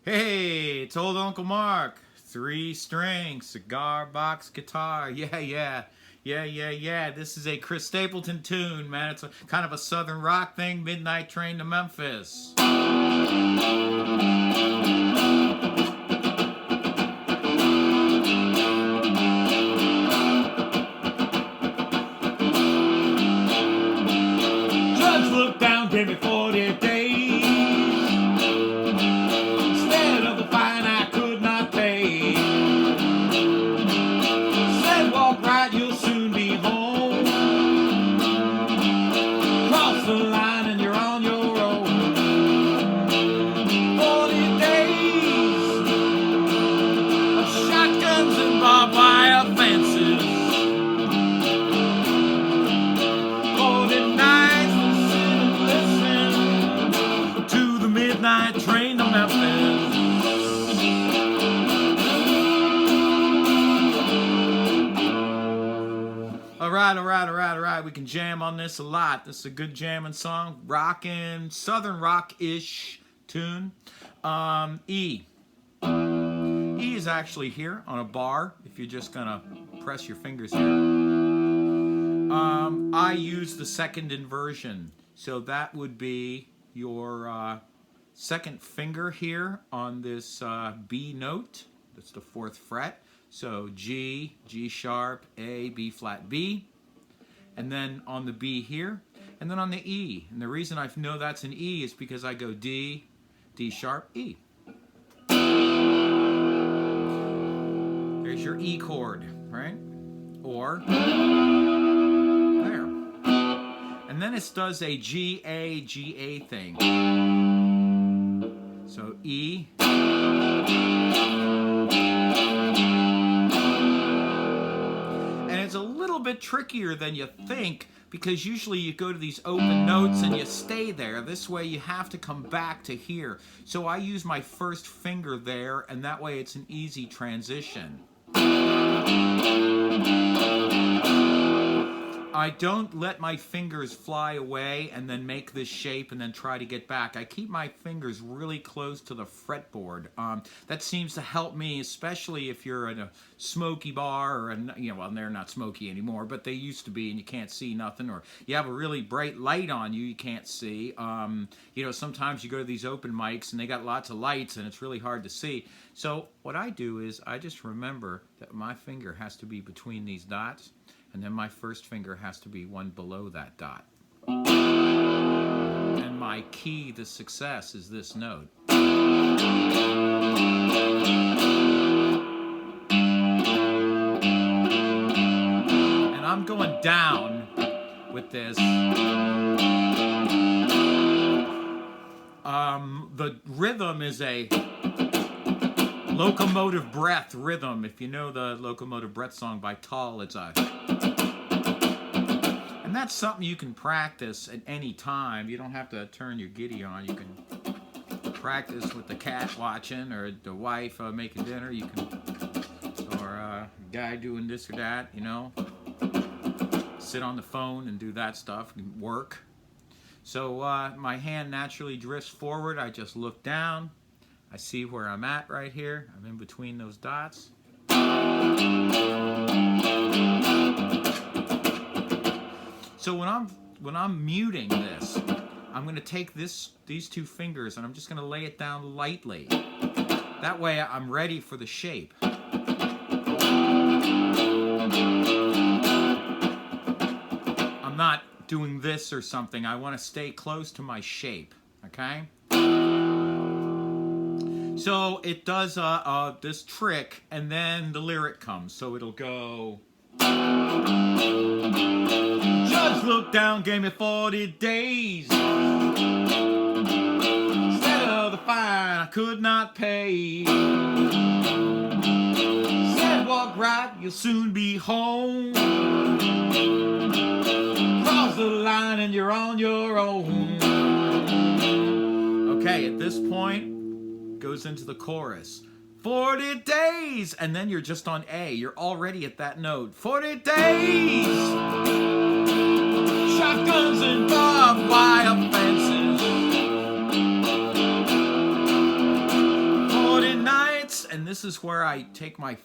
Hey, it's old Uncle Mark. 3-string cigar box guitar. Yeah. This is a Chris Stapleton tune, man. It's kind of a southern rock thing. Midnight Train to Memphis. Judge looked down, gave me 40 days. Instead of the fine I could not pay. Said walk right, you'll soon be home. Cross the line and you're on your own. 40 days of shotguns and barbed wire fences. 40 nights to sit and listen to the midnight train to Memphis. All right. We can jam on this a lot. This is a good jamming song. Rockin', southern rock-ish tune. E. E is actually here on a bar, if you're just gonna press your fingers here. I use the second inversion. So that would be your second finger here on this B note. That's the 4th fret. So G, G sharp, A, B flat, B. And then on the B here. And then on the E. And the reason I know that's an E is because I go D, D sharp, E. There's your E chord, right? Or there. And then it does a G, A, G, A thing. So E. And it's a little bit trickier than you think, because usually you go to these open notes and you stay there. This way you have to come back to here. So I use my first finger there, and that way it's an easy transition. I don't let my fingers fly away and then make this shape and then try to get back. I keep my fingers really close to the fretboard. That seems to help me, especially if you're in a smoky bar, or well, they're not smoky anymore, but they used to be, and you can't see nothing, or you have a really bright light on you can't see. Sometimes you go to these open mics and they got lots of lights and it's really hard to see. So what I do is I just remember that my finger has to be between these dots, and then my first finger has to be one below that dot. And my key to success is this note. And I'm going down with this. The rhythm is a locomotive breath rhythm. If you know the locomotive breath song by Tall, it's a... And that's something you can practice at any time. You don't have to turn your giddy on. You can practice with the cat watching, or the wife making dinner. You can, or a guy doing this or that, sit on the phone and do that stuff, and work. So my hand naturally drifts forward. I just look down. I see where I'm at right here. I'm in between those dots. So when I'm muting this, I'm going to take these two fingers and I'm just going to lay it down lightly. That way I'm ready for the shape. I'm not doing this or something. I want to stay close to my shape, okay? So it does this trick, and then the lyric comes. So it'll go... Judge looked down, gave me 40 days. Instead of the fine I could not pay. Said walk right, you'll soon be home. Cross the line and you're on your own. Okay, at this point, goes into the chorus. 40 days! And then you're just on A. You're already at that note. 40 days! Shotguns and barbed wire fences. and this is where I take my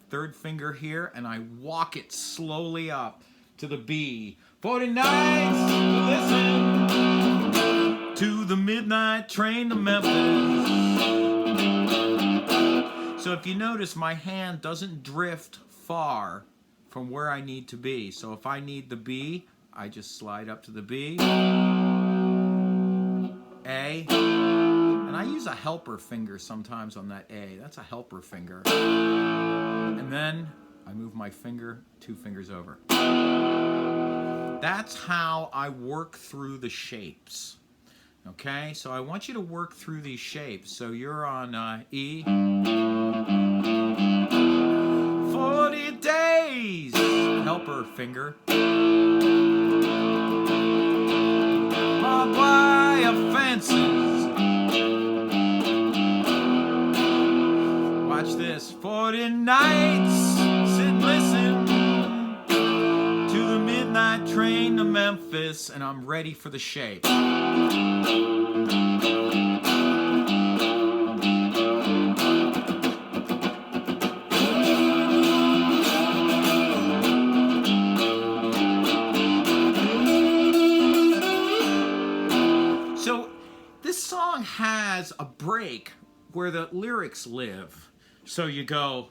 third finger here and I walk it slowly up to the B. For tonight's listen to the midnight train to Memphis. So if you notice, my hand doesn't drift far from where I need to be. So if I need the B, I just slide up to the B, A, and I use a helper finger sometimes on that A. That's a helper finger. And then I move my finger 2 fingers over. That's how I work through the shapes. Okay, so I want you to work through these shapes. So you're on E. 40 days, helper finger. Barbed wire fences. Watch this. 40 nights, sit and listen to the midnight train to Memphis, and I'm ready for the shape. So this song has a break where the lyrics live. So you go,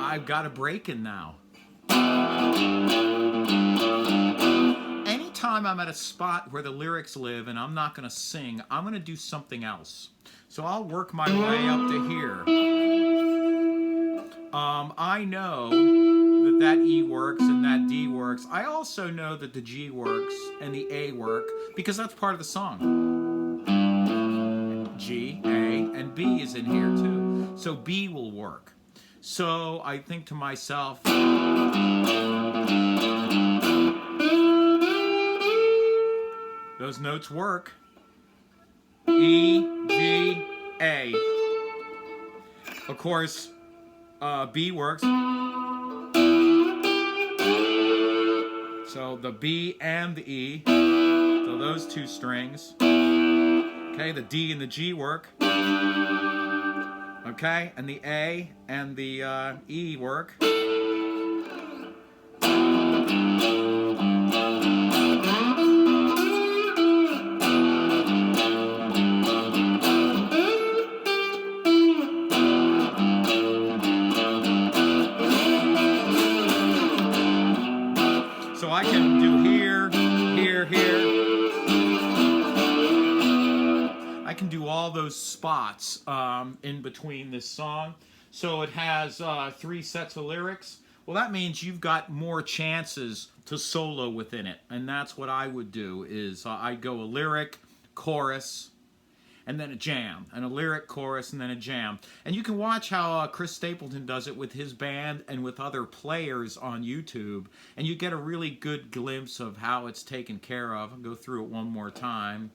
I've got a break in now. Anytime I'm at a spot where the lyrics live and I'm not going to sing, I'm going to do something else. So I'll work my way up to here. I know that E works and that D works. I also know that the G works and the A work because that's part of the song. G, A, and B is in here too. So B will work. So I think to myself, those notes work. E, G, A. Of course, B works. So the B and the E, so those 2 strings. Okay, the D and the G work. Okay, and the A and the E work. So I can do here, here, here. I can do all those spots in between this song. So it has 3 sets of lyrics. Well, that means you've got more chances to solo within it. And that's what I would do is I'd go a lyric, chorus, and then a jam, and a lyric, chorus, and then a jam. And you can watch how Chris Stapleton does it with his band and with other players on YouTube, and you get a really good glimpse of how it's taken care of. I'll go through it one more time.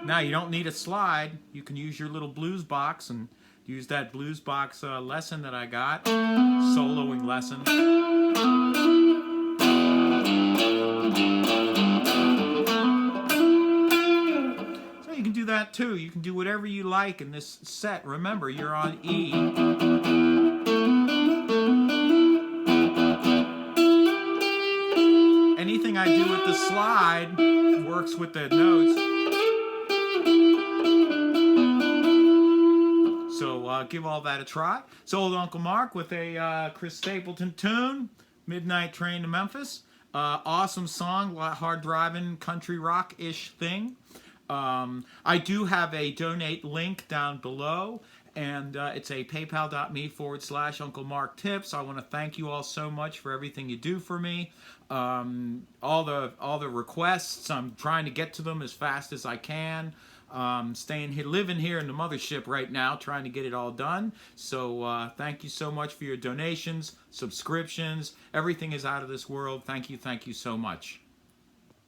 Now you don't need a slide. You can use your little blues box and use that blues box lesson that I got, soloing lesson. So you can do that too. You can do whatever you like in this set. Remember, you're on E. Anything I do with the slide works with the notes. So give all that a try. So old Uncle Mark with a Chris Stapleton tune, Midnight Train to Memphis. Awesome song, hard driving country rock-ish thing. I do have a donate link down below, and it's a paypal.me/Uncle Mark Tips. I want to thank you all so much for everything you do for me. All the requests, I'm trying to get to them as fast as I can. staying here, living here in the mothership right now, trying to get it all done. So thank you so much for your donations, subscriptions. Everything is out of this world. Thank you so much.